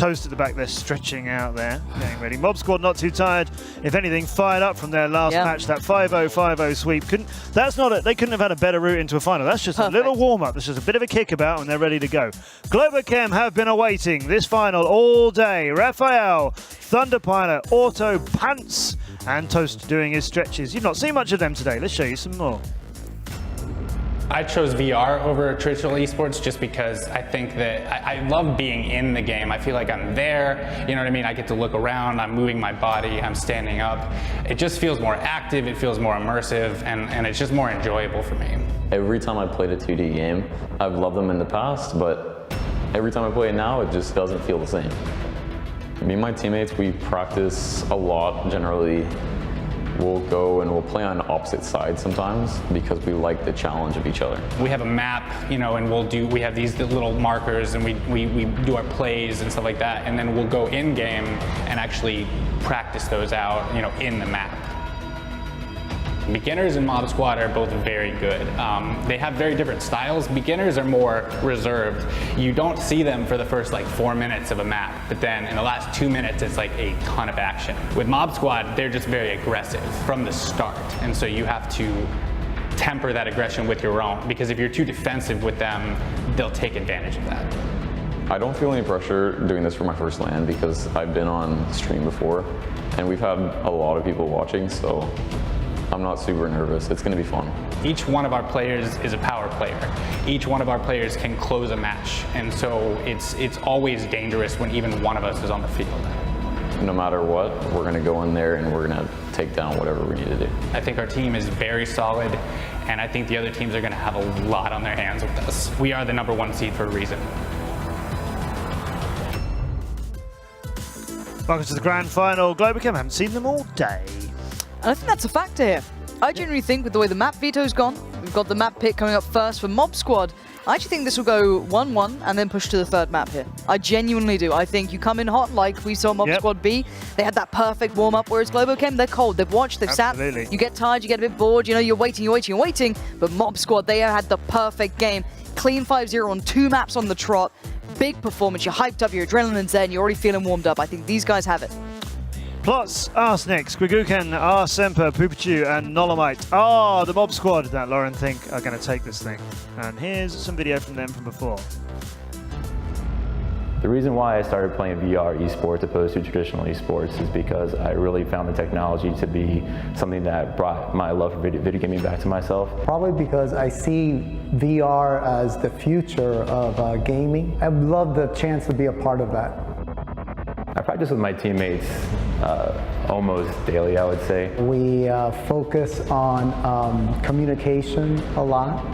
Toast at the back there, stretching out there, getting ready. Mob Squad not too tired. If anything, fired up from their last match. That 5-0-5-0 sweep. They couldn't have had a better route into a final. That's just a little warm-up. That's just a bit of a kickabout, and they're ready to go. Globochem have been awaiting this final all day. Raphael, Thunderpilot, Auto, Pants, and Toast doing his stretches. You've not seen much of them today. Let's show you some more. I chose VR over traditional esports just because I think that I love being in the game. I feel like I'm there, you know what I mean? I get to look around, I'm moving my body, I'm standing up. It just feels more active, it feels more immersive, and it's just more enjoyable for me. Every time I played a 2D game, I've loved them in the past, but every time I play it now, it just doesn't feel the same. Me and my teammates, we practice a lot generally. We'll go and we'll play on opposite sides sometimes because we like the challenge of each other. We have a map, you know, and we have these little markers, and we do our plays and stuff like that, and then we'll go in game and actually practice those out, you know, in the map. Beginners and Mob Squad are both very good. They have very different styles. Beginners are more reserved. You don't see them for the first like 4 minutes of a map, but then in the last 2 minutes it's like a ton of action. With Mob Squad, they're just very aggressive from the start, and so you have to temper that aggression with your own, because if you're too defensive with them, they'll take advantage of that. I don't feel any pressure doing this for my first LAN because I've been on stream before, and we've had a lot of people watching, so I'm not super nervous. It's going to be fun. Each one of our players is a power player. Each one of our players can close a match, and so it's always dangerous when even one of us is on the field. No matter what, we're going to go in there and we're going to take down whatever we need to do. I think our team is very solid, and I think the other teams are going to have a lot on their hands with us. We are the #1 seed for a reason. Welcome to the grand final. Globochem, haven't seen them all day. And I think that's a factor here. I genuinely think with the way the map veto's gone, we've got the map pick coming up first for Mob Squad. I actually think this will go 1-1 and then push to the third map here. I genuinely do. I think you come in hot like we saw Mob Squad be. They had that perfect warm-up, whereas Globochem, they're cold. They've watched, they've sat. You get tired, you get a bit bored, you know, you're waiting. But Mob Squad, they had the perfect game. Clean 5-0 on 2 maps on the trot. Big performance, you're hyped up, your adrenaline's there, and you're already feeling warmed up. I think these guys have it. Plus, Arsenic, Squiguken, Semper, Poopachu, and Nolomite. The Mob Squad that Lauren think are going to take this thing. And here's some video from them from before. The reason why I started playing VR esports opposed to traditional esports is because I really found the technology to be something that brought my love for video gaming back to myself. Probably because I see VR as the future of gaming. I love the chance to be a part of that. I practice with my teammates almost daily, I would say. We focus on communication a lot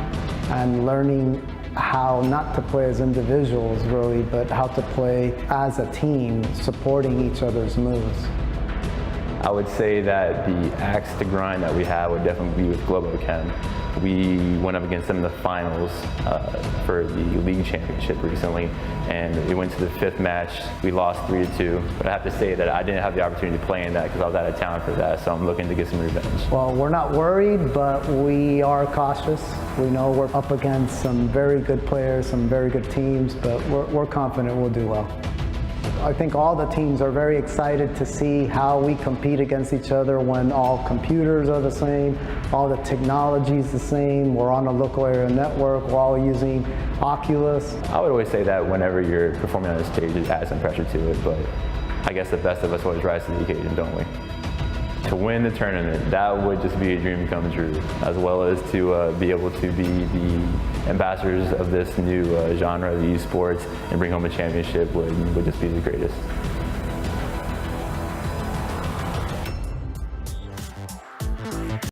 and learning how not to play as individuals really, but how to play as a team, supporting each other's moves. I would say that the axe to grind that we have would definitely be with Globochem. We went up against them in the finals for the league championship recently, and we went to the 5th match. We lost 3-2, but I have to say that I didn't have the opportunity to play in that because I was out of town for that, so I'm looking to get some revenge. Well, we're not worried, but we are cautious. We know we're up against some very good players, some very good teams, but we're confident we'll do well. I think all the teams are very excited to see how we compete against each other when all computers are the same, all the technology is the same, we're on a local area network, we're all using Oculus. I would always say that whenever you're performing on a stage, it adds some pressure to it, but I guess the best of us always rise to the occasion, don't we? To win the tournament, that would just be a dream come true, as well as to be able to be the ambassadors of this new genre of esports and bring home a championship would just be the greatest.